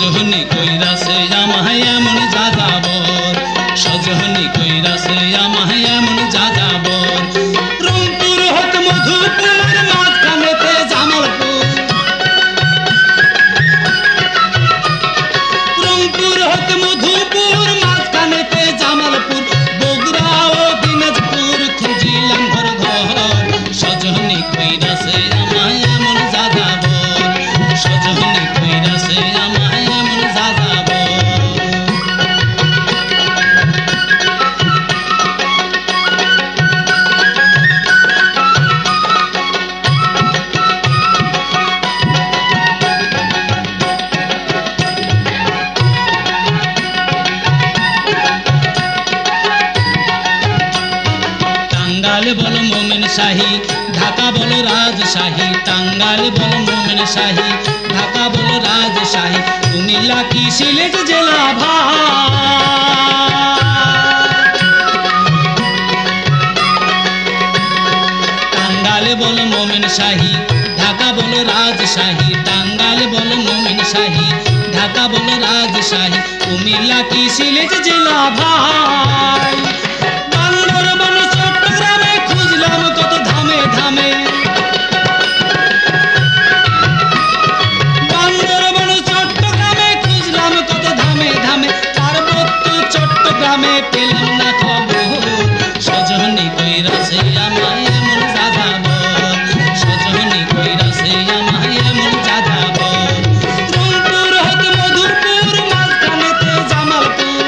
সজনী কইরাছে আমায় এমন যাযাবর, সজনী কইরাছে আমায় এমন যাযাবর। রংপুর হতে মধুপুর মাঝখানেতে জামালপুর, রংপুর হতে মধুপুর মাঝখানেতে জামালপুর, বগুড়া ও দিনাজপুর খুঁজিলাম ঘর ঘর। সজনী কইরাছে আমায় এমন যাযাবর, সজনী কইরাছে আমায় এমন যাযাবর। টাঙ্গাইল বলো মোমেন শাহী, ঢাকা বলো রাজশাহী। টাঙ্গাইল বলো মোমেন শাহী, ঢাকা বলো রাজশাহী, কুমিল্লা কি সিলেট জেলা ভাই। টাঙ্গাইল বলো মোমেন শাহী, ঢাকা বলো রাজশাহী। টাঙ্গাইল বলো মোমেন শাহী, ঢাকা বলো রাজশাহী, কুমিল্লা কি সিলেট জেলা ভাই। বান্দরবান চট্টগ্রামে খুঁজলাম কত ধামে ধামে, বান্দরবান চট্টগ্রামে খুঁজলাম কত ধামে ধামে, পার্বত্য চট্টগ্রামে পেলাম না খবর। সজনী কইরাছে আমায় এমন যাযাবর, সজনী কইরাছে আমায় এমন যাযাবর। রংপুর হতে মধুপুর মাঝখানেতে জামালপুর,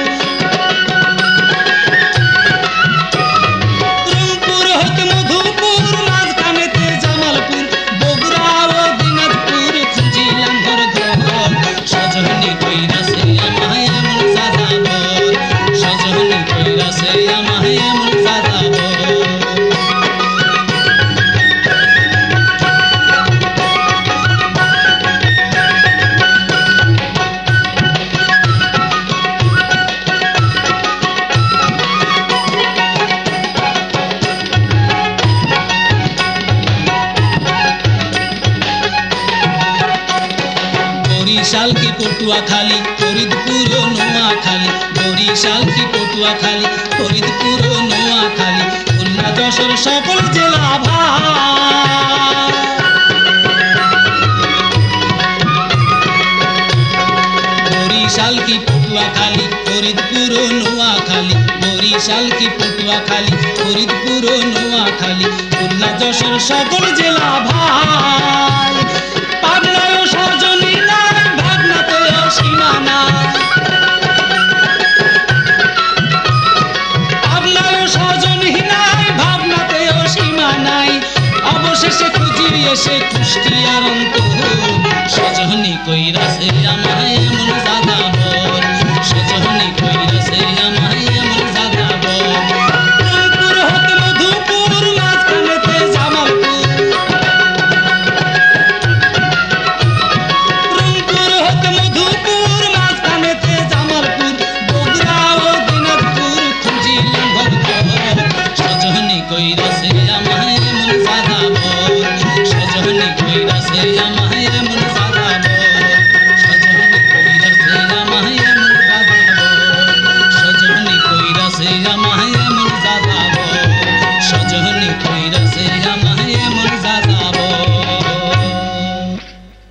রংপুর হতে মধুপুর মাঝখানেতে জামালপুর, বগুড়া ও দিনাজপুর খুঁজিলাম ঘর ঘর। সজনী কইরাছে আমায় এমন যাযাবর, সজনী কইরাছে আমায় এমন যাযাবর। বরিশাল কি পটুয়াখালী, ফরিদপুর ও নোয়াখালী, বরিশাল কি পটুয়াখালী, ফরিদপুর ও নোয়াখালী, খুলনা যশোর সকল জেলা ভাই। বরিশাল কি পটুয়াখালী, ফরিদপুর ও নোয়াখালী, বরিশাল কি পটুয়াখালী, ফরিদপুর ও নোয়াখালী, খুলনা যশোর সকল জেলা ভাই। পাবনায় সজনী নাই, ভাবনাতে সীমা নাই, পাবনায় সজনী নাই, ভাবনাতে সীমা নাই, অবশেষে খুঁজি এসে কুষ্টিয়ার অন্তর। সজনী কইরাছে আমায় এমন যাযাবর, সজনী কইরাছে আমায় এমন যাযাবর। রংপুর হতে মধুপুর মাঝখানেতে জামালপুর, রংপুর হতে মধুপুর মাঝখানেতে জামালপুর, বগুড়া ও দিনাজপুর খুঁজিলাম ঘর ঘর। সজনী কইরাছে